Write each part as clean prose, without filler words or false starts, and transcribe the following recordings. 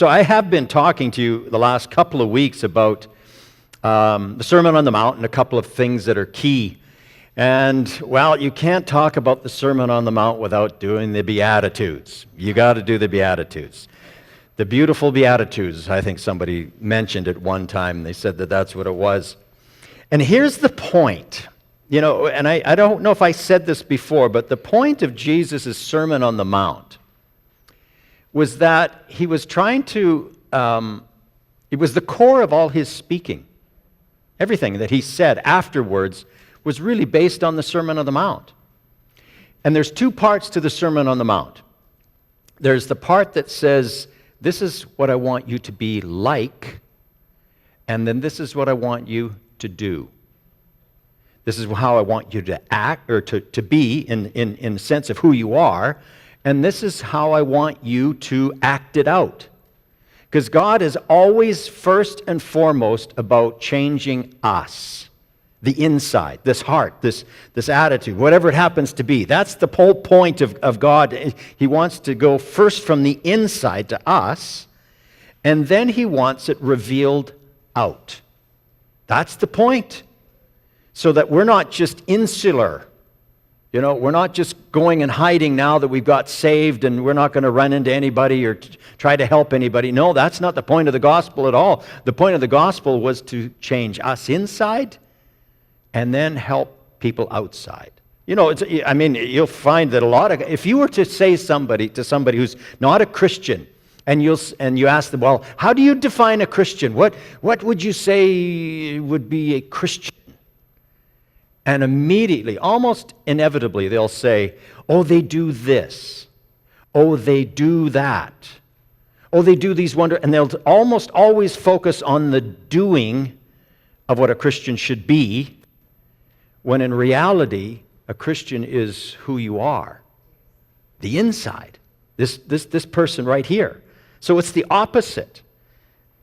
So I have been talking to you the last couple of weeks about the Sermon on the Mount and a couple of things that are key. And, well, you can't talk about the Sermon on the Mount without doing the Beatitudes. You got to do the Beatitudes. The beautiful Beatitudes, I think somebody mentioned at one time. They said that that's what it was. And here's the point. You know, and I don't know if I said this before, but the point of Jesus' Sermon on the Mount was that he was trying to, it was the core of all his speaking. Everything that he said afterwards was really based on the Sermon on the Mount. And there's two parts to the Sermon on the Mount. There's the part that says, this is what I want you to be like, and then this is what I want you to do. This is how I want you to act, or to be in the sense of who you are, and this is how I want you to act it out. Because God is always first and foremost about changing us, the inside, this heart, this attitude, whatever it happens to be. That's the whole point of God. He wants to go first from the inside to us, and then he wants it revealed out. That's the point. So that we're not just insular. You know, we're not just going and hiding now that we've got saved and we're not going to run into anybody or try to help anybody. No, that's not the point of the gospel at all. The point of the gospel was to change us inside and then help people outside. You know, you'll find that if you were to say to somebody who's not a Christian, and you ask them, well, how do you define a Christian? What would you say would be a Christian? And immediately, almost inevitably, they'll say, oh, they do this. Oh, they do that. Oh, they do these and they'll almost always focus on the doing of what a Christian should be, when in reality, a Christian is who you are. The inside. This person right here. So it's the opposite.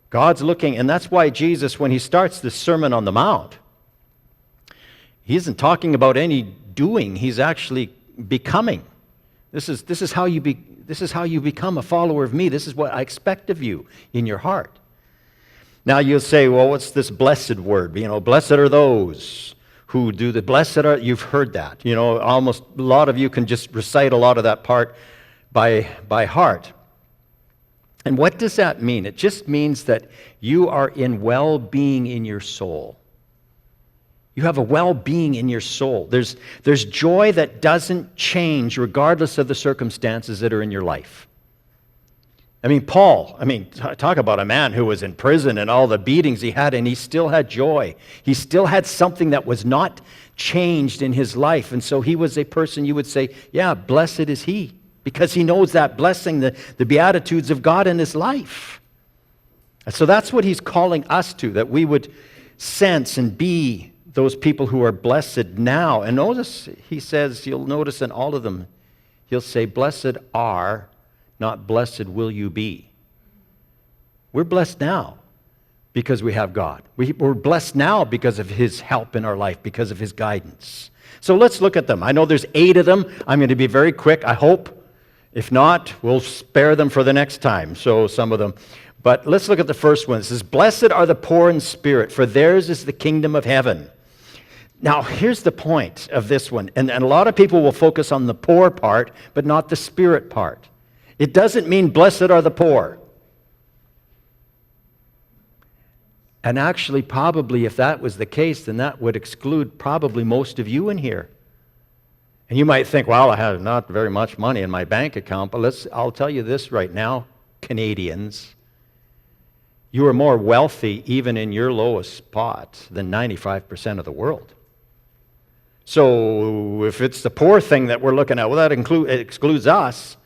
God's looking, and that's why Jesus, when he starts this Sermon on the Mount, he isn't talking about any doing. He's actually becoming. This is how you become a follower of me. This is what I expect of you in your heart. Now you'll say, well, what's this blessed word? You know, blessed are those who do the blessed are. You've heard that. You know, almost a lot of you can just recite a lot of that part by heart. And what does that mean? It just means that you are in well-being in your soul. You have a well-being in your soul. There's joy that doesn't change regardless of the circumstances that are in your life. Paul, talk about a man who was in prison and all the beatings he had, and he still had joy. He still had something that was not changed in his life. And so he was a person you would say, yeah, blessed is he, because he knows that blessing, the beatitudes of God in his life. And so that's what he's calling us to, that we would sense and be those people who are blessed now. And notice, he says, you'll notice in all of them, he'll say, blessed are, not blessed will you be. We're blessed now because we have God. We're blessed now because of his help in our life, because of his guidance. So let's look at them. I know there's 8 of them. I'm going to be very quick, I hope. If not, we'll spare them for the next time. So some of them. But let's look at the first one. It says, blessed are the poor in spirit, for theirs is the kingdom of heaven. Now, here's the point of this one. And a lot of people will focus on the poor part, but not the spirit part. It doesn't mean blessed are the poor. And actually, probably, if that was the case, then that would exclude probably most of you in here. And you might think, well, I have not very much money in my bank account, but I'll tell you this right now, Canadians. You are more wealthy, even in your lowest spot, than 95% of the world. So if it's the poor thing that we're looking at, well, that excludes us.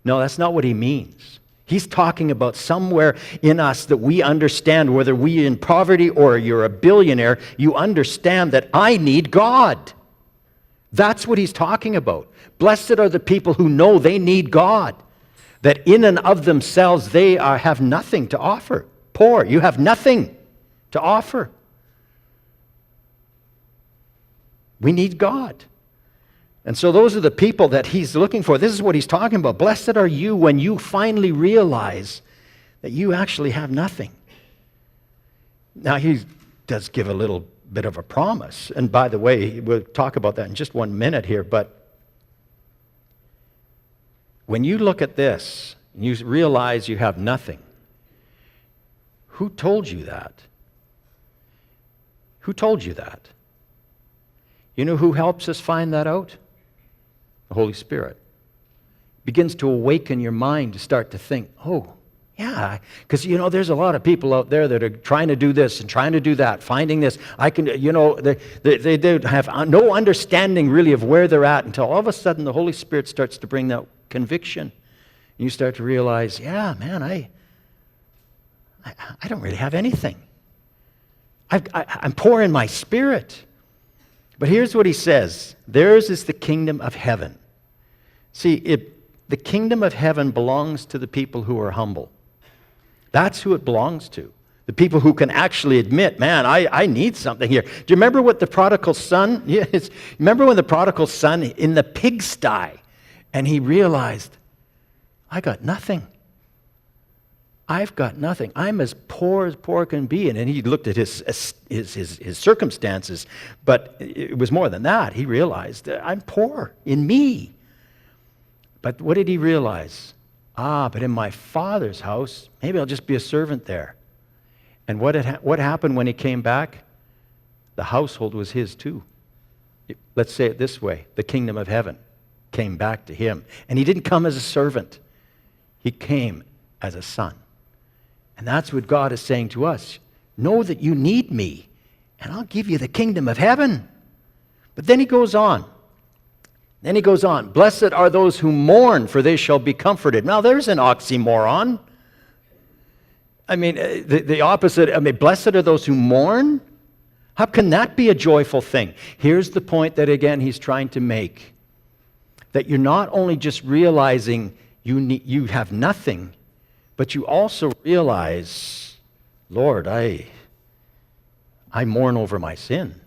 No, that's not what he means. He's talking about somewhere in us that we understand, whether we're in poverty or you're a billionaire, you understand that I need God. That's what he's talking about. Blessed are the people who know they need God, that in and of themselves they have nothing to offer. Poor, you have nothing to offer. We need God. And so those are the people that he's looking for. This is what he's talking about. Blessed are you when you finally realize that you actually have nothing. Now, he does give a little bit of a promise. And by the way, we'll talk about that in just 1 minute here, but when you look at this, and you realize you have nothing, who told you that? Who told you that? You know who helps us find that out? The Holy Spirit. Begins to awaken your mind to start to think, oh, yeah, because, there's a lot of people out there that are trying to do this and trying to do that, finding this. They have no understanding really of where they're at until all of a sudden the Holy Spirit starts to bring that conviction. And you start to realize, yeah, man, I don't really have anything. I'm poor in my spirit. But here's what he says. Theirs is the kingdom of heaven. See, the kingdom of heaven belongs to the people who are humble. That's who it belongs to. The people who can actually admit, man, I need something here. Do you remember what the prodigal son, remember when the prodigal son in the pigsty, and he realized, I got nothing. I've got nothing. I'm as poor can be. And then he looked at his circumstances, but it was more than that. He realized, I'm poor in me. But what did he realize? But in my Father's house, maybe I'll just be a servant there. And what happened when he came back? The household was his too. Let's say it this way. The kingdom of heaven came back to him. And he didn't come as a servant. He came as a son. And that's what God is saying to us. Know that you need me, and I'll give you the kingdom of heaven. But then he goes on. Blessed are those who mourn, for they shall be comforted. Now, there's an oxymoron. I mean, the opposite. Blessed are those who mourn? How can that be a joyful thing? Here's the point that, again, he's trying to make. That you're not only just realizing you have nothing, but you also realize, Lord, I mourn over my sin.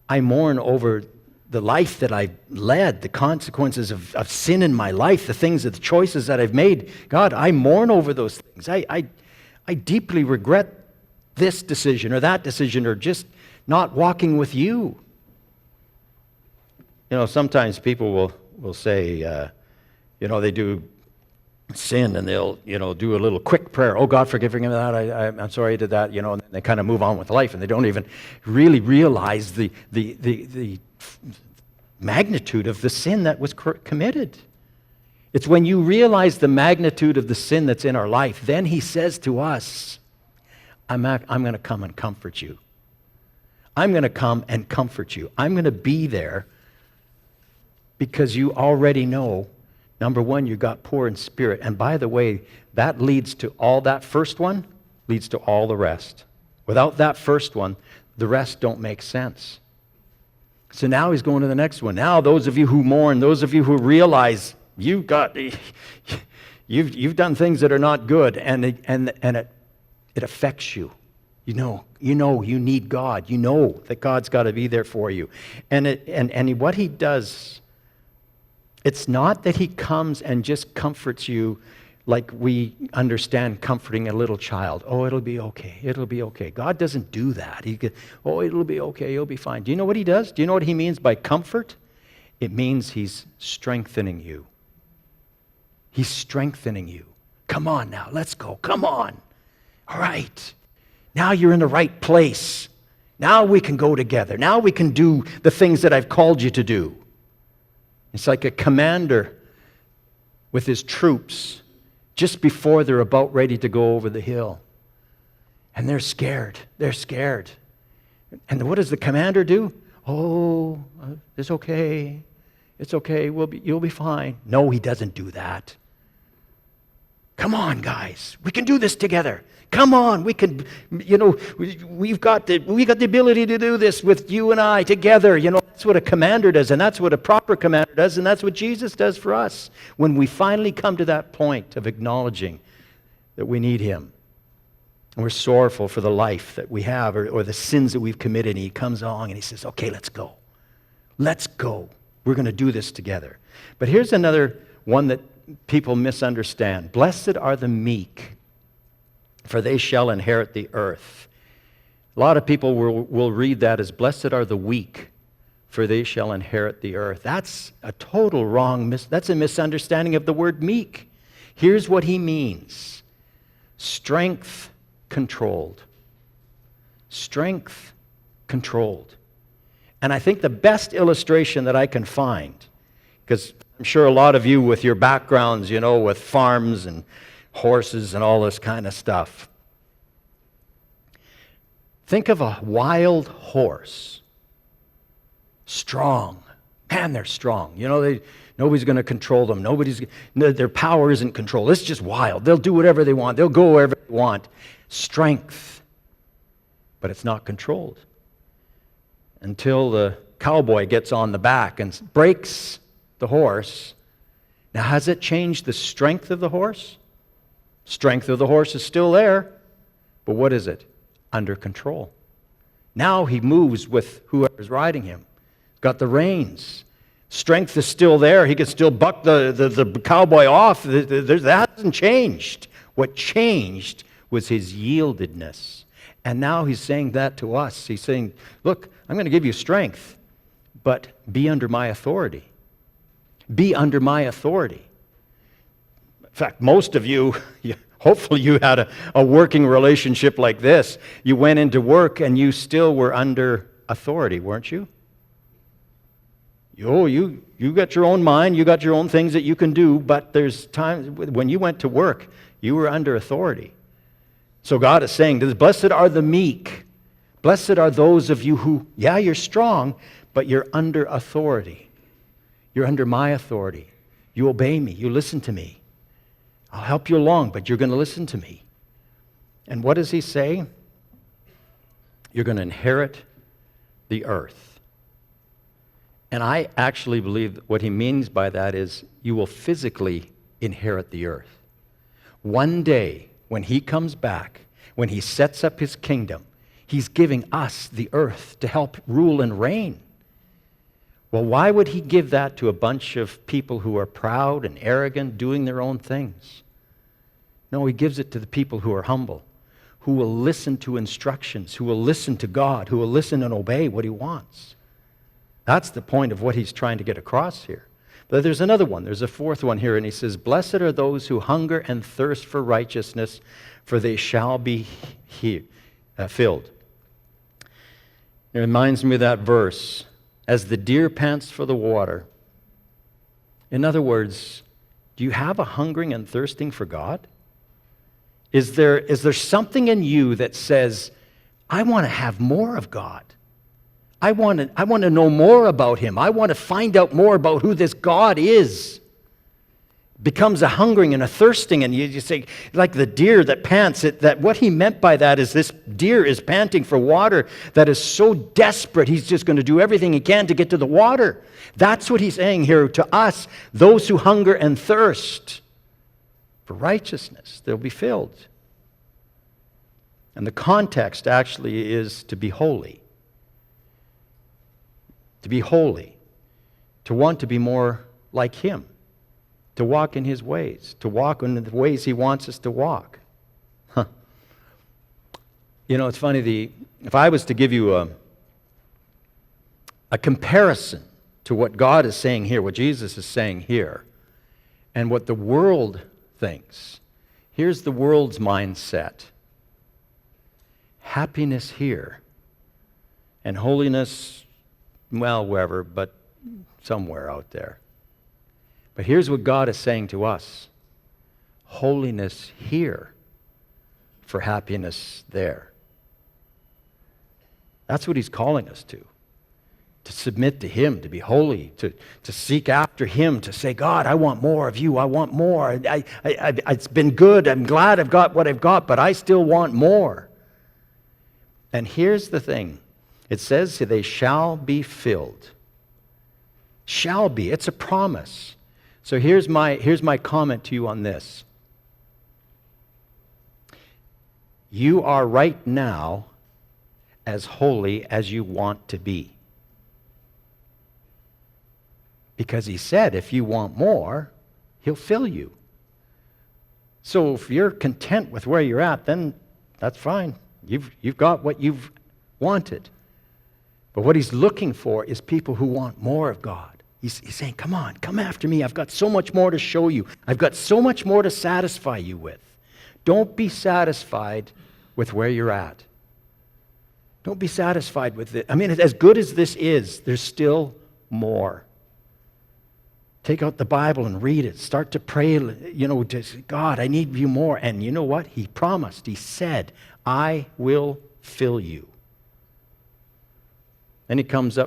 I mourn over the life that I've led, the consequences of sin in my life, the choices that I've made. God, I mourn over those things. I deeply regret this decision or that decision or just not walking with you. Sometimes people will say, they do sin and they'll, do a little quick prayer. Oh, God, forgive me that. I'm sorry I did that, and they kind of move on with life and they don't even really realize the magnitude of the sin that was committed. It's when you realize the magnitude of the sin that's in our life, then he says to us, I'm going to come and comfort you. I'm going to come and comfort you. I'm going to be there because you already know, number one, you got poor in spirit. And by the way, that leads to all that first one, leads to all the rest. Without that first one, the rest don't make sense. So now he's going to the next one. Now those of you who mourn, those of you who realize you've done things that are not good, and it affects you. You know you need God. You know that God's got to be there for you. And what he does, it's not that he comes and just comforts you like we understand comforting a little child. Oh, it'll be okay. It'll be okay. God doesn't do that. It'll be okay. You'll be fine. Do you know what he does? Do you know what he means by comfort? It means he's strengthening you. He's strengthening you. Come on now. Let's go. Come on. All right. Now you're in the right place. Now we can go together. Now we can do the things that I've called you to do. It's like a commander with his troops just before they're about ready to go over the hill. And they're scared. They're scared. And what does the commander do? Oh, it's okay. It's okay. You'll be fine. No, he doesn't do that. Come on, guys. We can do this together. Come on. We can, we've got the ability to do this with you and I together. That's what a commander does, and that's what a proper commander does, and that's what Jesus does for us. When we finally come to that point of acknowledging that we need him, and we're sorrowful for the life that we have or the sins that we've committed, and he comes along and he says, okay, let's go. Let's go. We're going to do this together. But here's another one that people misunderstand. Blessed are the meek, for they shall inherit the earth. A lot of people will read that as blessed are the weak, for they shall inherit the earth. That's a total wrong, that's a misunderstanding of the word meek. Here's what he means. Strength controlled. Strength controlled. And I think the best illustration that I can find, because I'm sure a lot of you with your backgrounds, with farms and horses and all this kind of stuff. Think of a wild horse. Strong. Man, they're strong. Nobody's going to control them. Their power isn't controlled. It's just wild. They'll do whatever they want. They'll go wherever they want. Strength. But it's not controlled. Until the cowboy gets on the back and breaks the horse. Now, has it changed the strength of the horse? Strength of the horse is still there. But what is it? Under control. Now he moves with whoever's riding him. Got the reins. Strength is still there. He can still buck the cowboy off. That hasn't changed. What changed was his yieldedness. And now he's saying that to us. He's saying, look, I'm going to give you strength, but be under my authority. Be under my authority. In fact, most of you, hopefully you had a working relationship like this. You went into work and you still were under authority, weren't you? You got your own mind, you got your own things that you can do, but there's times when you went to work, you were under authority. So God is saying, blessed are the meek. Blessed are those of you who, you're strong, but you're under authority. You're under my authority. You obey me. You listen to me. I'll help you along, but you're going to listen to me. And what does he say? You're going to inherit the earth. And I actually believe what he means by that is you will physically inherit the earth. One day, when he comes back, when he sets up his kingdom, he's giving us the earth to help rule and reign. Well, why would he give that to a bunch of people who are proud and arrogant, doing their own things? No, he gives it to the people who are humble, who will listen to instructions, who will listen to God, who will listen and obey what he wants. That's the point of what he's trying to get across here. But there's another one. There's a fourth one here, and he says, blessed are those who hunger and thirst for righteousness, for they shall be filled. It reminds me of that verse, as the deer pants for the water. In other words, do you have a hungering and thirsting for God? Is there something in you that says, I want to have more of God? I want to know more about him. I want to find out more about who this God is. Becomes a hungering and a thirsting, and you say, like the deer that pants, that what he meant by that is this deer is panting for water that is so desperate, he's just going to do everything he can to get to the water. That's what he's saying here to us, those who hunger and thirst for righteousness, they'll be filled. And the context actually is to be holy. To be holy, to want to be more like him, to walk in his ways, to walk in the ways he wants us to walk. It's funny, if I was to give you a comparison to what God is saying here, what Jesus is saying here, and what the world thinks, here's the world's mindset. Happiness here, and holiness, well, wherever, but somewhere out there. But here's what God is saying to us. Holiness here for happiness there. That's what he's calling us to submit to him, to be holy, to seek after him, to say, God, I want more of you. I want more. It's been good. I'm glad I've got what I've got, but I still want more. And here's the thing. It says they shall be filled. Shall be. It's a promise. So here's my comment to you on this. You are right now as holy as you want to be. Because he said if you want more, He'll fill you. So if you're content with where you're at, then that's fine. You've got what you've wanted. But what he's looking for is people who want more of God. He's saying, come on, come after me. I've got so much more to show you. I've got so much more to satisfy you with. Don't be satisfied with where you're at. Don't be satisfied with it. I mean, as good as this is, there's still more. Take out the Bible and read it. Start to pray, just, God, I need you more. And you know what? He promised. He said, I will fill you. Then he comes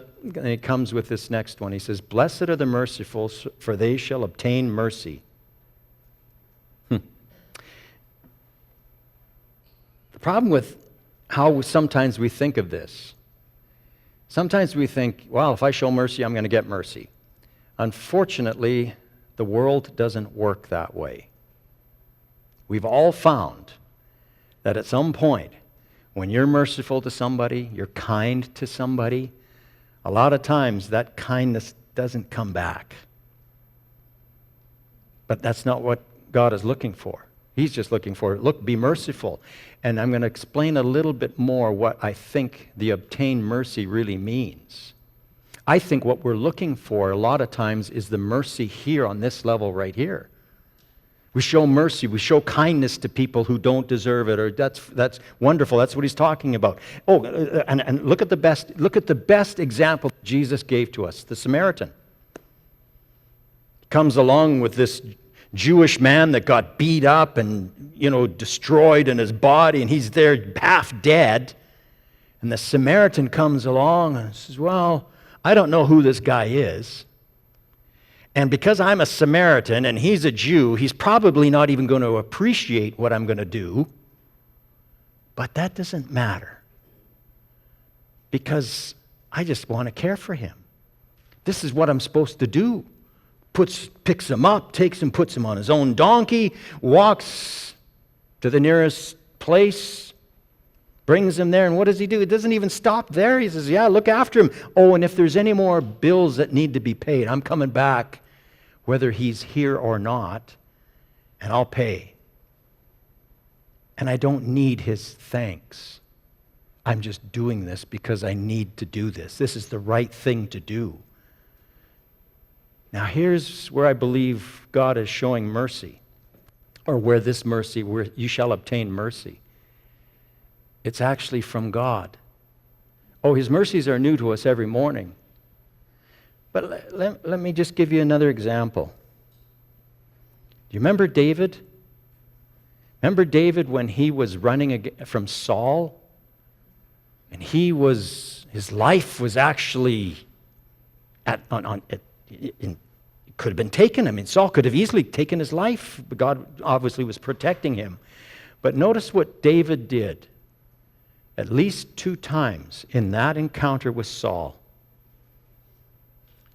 with this next one. He says, blessed are the merciful, for they shall obtain mercy. The problem with how sometimes we think of this, sometimes we think, well, if I show mercy, I'm going to get mercy. Unfortunately, the world doesn't work that way. We've all found that at some point, when you're merciful to somebody, you're kind to somebody, a lot of times that kindness doesn't come back. But that's not what God is looking for. He's just looking for, look, be merciful. And I'm going to explain a little bit more what I think the obtain mercy really means. I think what we're looking for a lot of times is the mercy here on this level right here. We show mercy, we show kindness to people who don't deserve it, or that's wonderful. That's what he's talking about. Oh, and look at the best example Jesus gave to us, the Samaritan. Comes along with this Jewish man that got beat up and, destroyed in his body, and he's there half dead. And the Samaritan comes along and says, well, I don't know who this guy is. And because I'm a Samaritan and he's a Jew, he's probably not even going to appreciate what I'm going to do. But that doesn't matter. Because I just want to care for him. This is what I'm supposed to do. Picks him up, takes him, puts him on his own donkey, walks to the nearest place, brings him there, and what does he do? He doesn't even stop there. He says, yeah, look after him. Oh, and if there's any more bills that need to be paid, I'm coming back, whether he's here or not, and I'll pay. And I don't need his thanks. I'm just doing this because I need to do this. This is the right thing to do. Now here's where I believe God is showing mercy, or where you shall obtain mercy. It's actually from God. Oh, his mercies are new to us every morning. But let me just give you another example. Do you remember David? Remember David when he was running from Saul? And his life was actually it could have been taken. I mean, Saul could have easily taken his life, but God obviously was protecting him. But notice what David did at least 2 times in that encounter with Saul.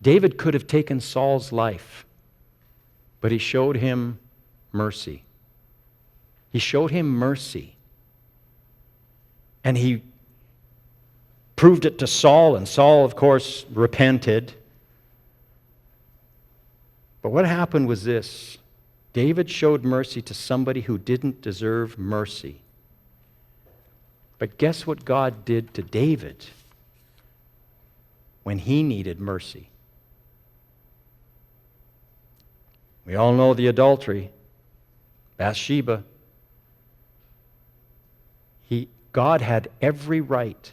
David could have taken Saul's life, but he showed him mercy. He showed him mercy. And he proved it to Saul, and Saul, of course, repented. But what happened was this. David showed mercy to somebody who didn't deserve mercy. But guess what God did to David when he needed mercy? We all know the adultery, Bathsheba. God had every right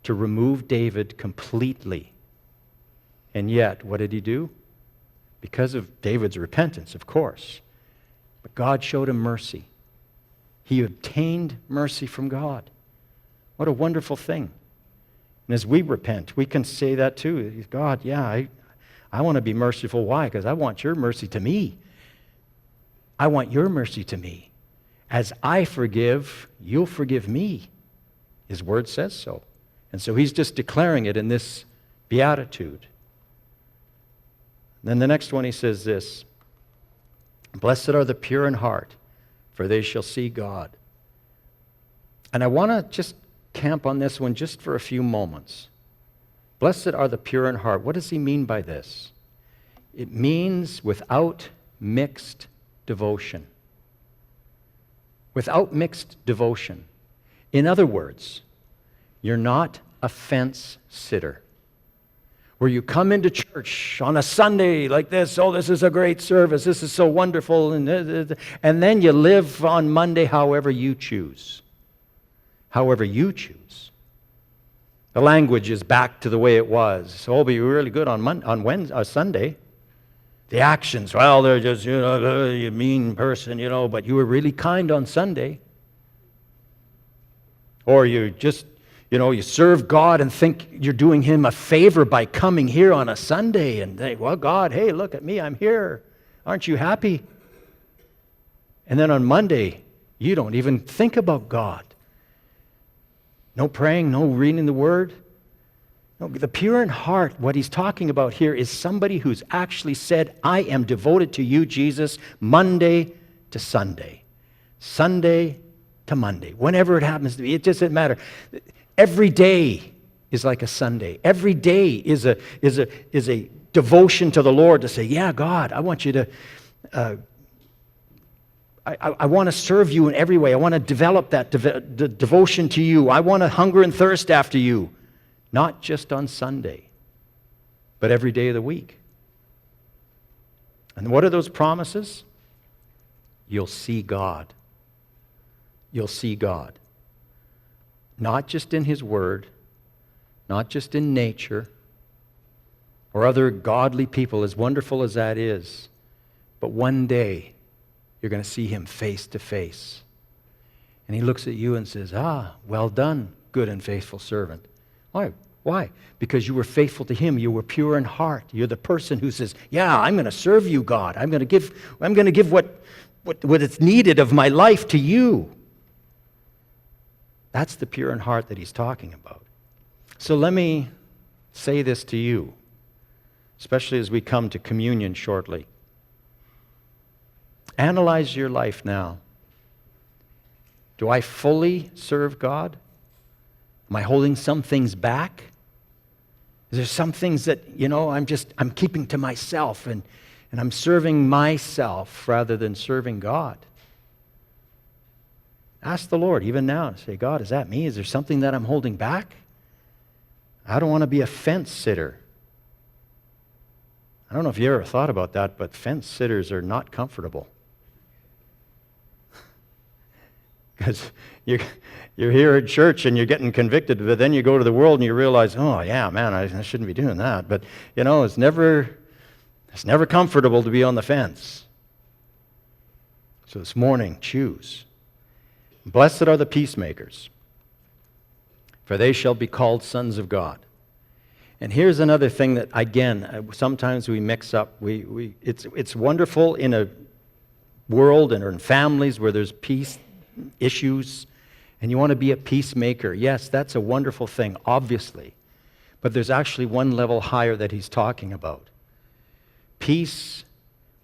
to remove David completely. And yet, what did he do? Because of David's repentance, of course. But God showed him mercy. He obtained mercy from God. What a wonderful thing. And as we repent, we can say that too. God, yeah, I want to be merciful. Why? Because I want your mercy to me. I want your mercy to me. As I forgive, you'll forgive me. His word says so. And so he's just declaring it in this beatitude. Then the next one he says this, blessed are the pure in heart, for they shall see God. And I want to just camp on this one just for a few moments. Blessed are the pure in heart. What does he mean by this? It means without mixed devotion. Without mixed devotion. In other words, you're not a fence sitter. Where you come into church on a Sunday like this, oh, this is a great service, this is so wonderful, and then you live on Monday however you choose. However you choose. The language is back to the way it was. Oh, but you were really good on Sunday. The actions, well, they're just, you mean person, but you were really kind on Sunday. Or you just, you serve God and think you're doing Him a favor by coming here on a Sunday and think, well, God, hey, look at me, I'm here. Aren't you happy? And then on Monday, you don't even think about God. No praying, no reading the Word. No, the pure in heart, what he's talking about here is somebody who's actually said, I am devoted to you, Jesus, Monday to Sunday. Sunday to Monday. Whenever it happens to be, it just doesn't matter. Every day is like a Sunday. Every day is a devotion to the Lord to say, yeah, God, I want you to, I want to serve you in every way. I want to develop that devotion to you. I want to hunger and thirst after you. Not just on Sunday, but every day of the week. And what are those promises? You'll see God. You'll see God. Not just in His Word, not just in nature, or other godly people, as wonderful as that is, but one day you're going to see Him face to face. And He looks at you and says, well done, good and faithful servant. Why? Because you were faithful to Him. You were pure in heart. You're the person who says, yeah, I'm going to serve you, God. I'm going to give what is needed of my life to you. That's the pure in heart that he's talking about. So let me say this to you, especially as we come to communion shortly. Analyze your life now. Do I fully serve God? Am I holding some things back? Is there some things that, I'm keeping to myself and I'm serving myself rather than serving God? Ask the Lord even now and say, God, is that me? Is there something that I'm holding back? I don't want to be a fence sitter. I don't know if you ever thought about that, but fence sitters are not comfortable. Because you're here at church and you're getting convicted, but then you go to the world and you realize, oh yeah, man, I shouldn't be doing that. But it's never comfortable to be on the fence. So this morning, choose. Blessed are the peacemakers, for they shall be called sons of God. And here's another thing that, again, sometimes we mix up. It's wonderful in a world and in families where there's peace issues, and you want to be a peacemaker. Yes, that's a wonderful thing, obviously. But there's actually one level higher that he's talking about. Peace,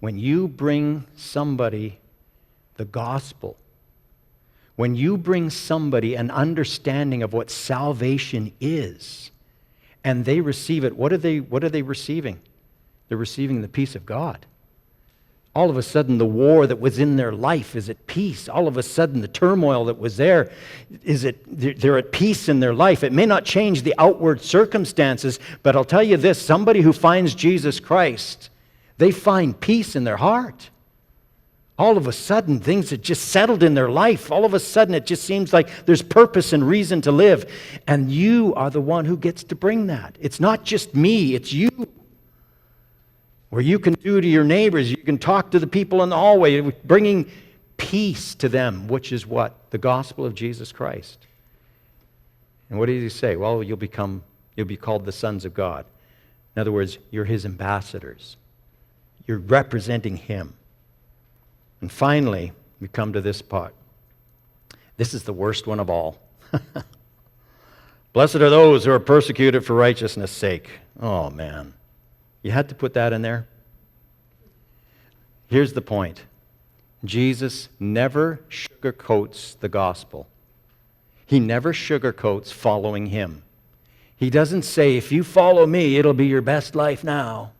when you bring somebody the gospel, when you bring somebody an understanding of what salvation is, and they receive it, what are they receiving? They're receiving the peace of God. All of a sudden, the war that was in their life is at peace. All of a sudden, the turmoil that was there, they're at peace in their life. It may not change the outward circumstances, but I'll tell you this, somebody who finds Jesus Christ, they find peace in their heart. All of a sudden, things have just settled in their life. All of a sudden, it just seems like there's purpose and reason to live. And you are the one who gets to bring that. It's not just me, it's you. Where you can do to your neighbors, you can talk to the people in the hallway, bringing peace to them, which is what? The gospel of Jesus Christ. And what did he say? Well, you'll be called the sons of God. In other words, you're His ambassadors. You're representing Him. And finally, we come to this part. This is the worst one of all. Blessed are those who are persecuted for righteousness' sake. Oh, man. You had to put that in there? Here's the point. Jesus never sugarcoats the gospel. He never sugarcoats following Him. He doesn't say, if you follow me, it'll be your best life now.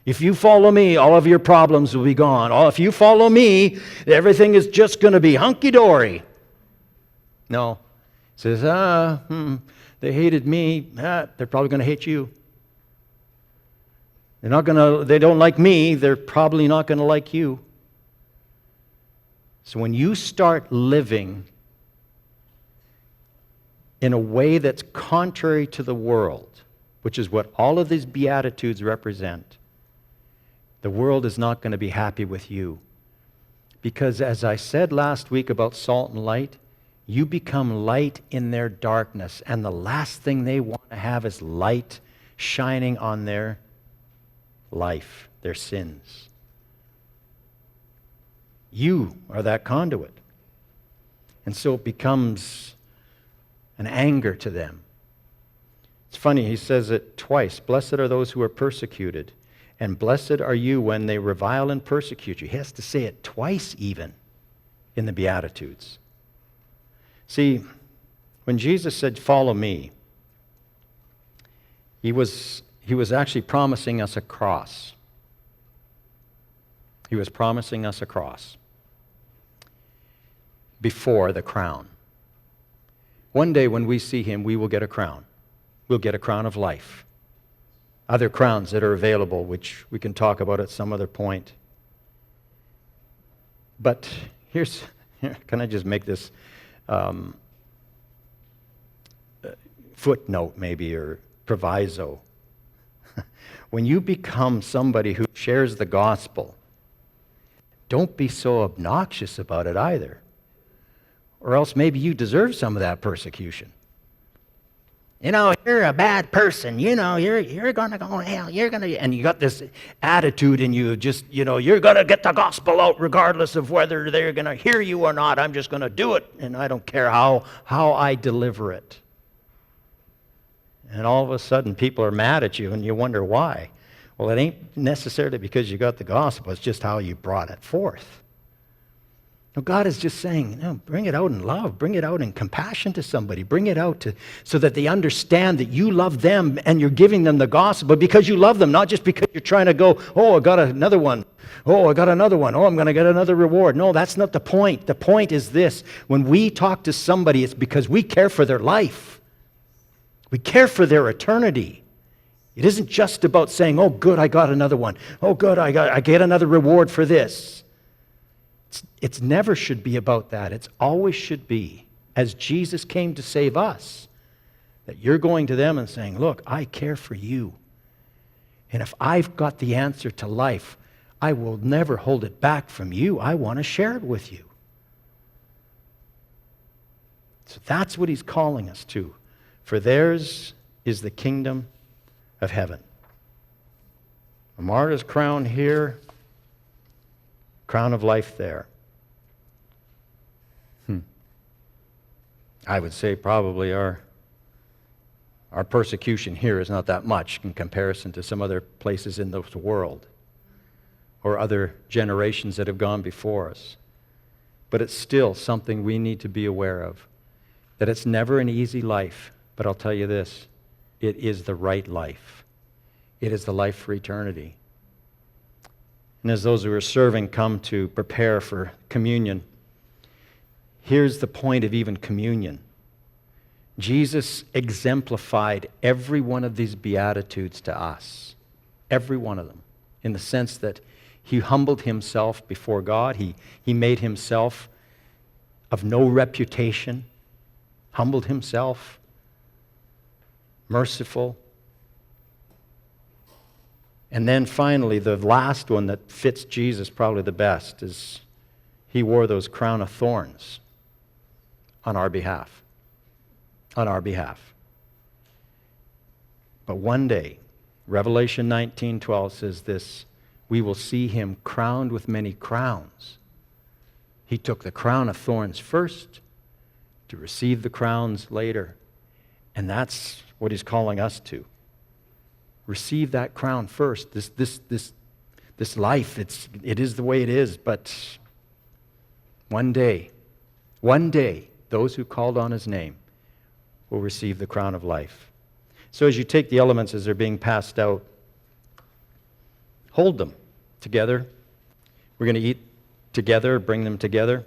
If you follow me, all of your problems will be gone. Oh, if you follow me, everything is just going to be hunky-dory. No. He says, they hated me. They're probably going to hate you. They don't like me. They're probably not going to like you. So when you start living in a way that's contrary to the world, which is what all of these Beatitudes represent, the world is not going to be happy with you. Because as I said last week about salt and light, you become light in their darkness, and the last thing they want to have is light shining on their life, their sins. You are that conduit. And so it becomes an anger to them. It's funny, he says it twice. Blessed are those who are persecuted, and blessed are you when they revile and persecute you. He has to say it twice even in the Beatitudes. See, when Jesus said, follow me, he was actually promising us a cross. He was promising us a cross before the crown. One day when we see him, we will get a crown. We'll get a crown of life. Other crowns that are available, which we can talk about at some other point. But can I just make this footnote maybe, or proviso? When you become somebody who shares the gospel, don't be so obnoxious about it either. Or else maybe you deserve some of that persecution. You're a bad person. You're going to go to hell. And you got this attitude in you, just, you're going to get the gospel out regardless of whether they're going to hear you or not. I'm just going to do it, and I don't care how I deliver it. And all of a sudden, people are mad at you, and you wonder why. Well, it ain't necessarily because you got the gospel. It's just how you brought it forth. No, God is just saying, bring it out in love. Bring it out in compassion to somebody. Bring it out so that they understand that you love them and you're giving them the gospel because you love them, not just because you're trying to go, oh, I got another one. Oh, I got another one. Oh, I'm going to get another reward. No, that's not the point. The point is this. When we talk to somebody, it's because we care for their life. We care for their eternity. It isn't just about saying, oh, good, I got another one. Oh, good, I get another reward for this. It never should be about that. It always should be, as Jesus came to save us, that you're going to them and saying, look, I care for you. And if I've got the answer to life, I will never hold it back from you. I want to share it with you. So that's what he's calling us to. For theirs is the kingdom of heaven. A martyr's crown here, crown of life there. I would say probably our persecution here is not that much in comparison to some other places in the world or other generations that have gone before us. But it's still something we need to be aware of, that it's never an easy life. But I'll tell you this, it is the right life. It is the life for eternity. And as those who are serving come to prepare for communion, here's the point of even communion. Jesus exemplified every one of these Beatitudes to us. Every one of them. In the sense that he humbled himself before God. He made himself of no reputation. Humbled himself. Merciful. And then finally, the last one that fits Jesus probably the best is he wore those crown of thorns on our behalf. On our behalf. But one day, Revelation 19:12 says this, we will see him crowned with many crowns. He took the crown of thorns first to receive the crowns later. And that's what he's calling us to. Receive that crown first. This life, it is the way it is, but one day, those who called on his name will receive the crown of life. So as you take the elements as they're being passed out, hold them together. We're going to eat together, bring them together.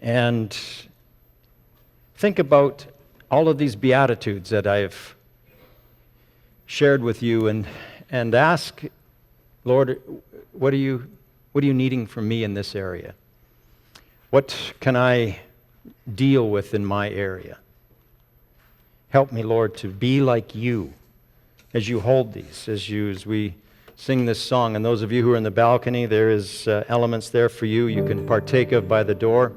And think about all of these Beatitudes that I've shared with you and ask, Lord, what are you needing from me in this area? What can I deal with in my area? Help me, Lord, to be like you as you hold these, as we sing this song. And those of you who are in the balcony, there is elements there for you can partake of by the door.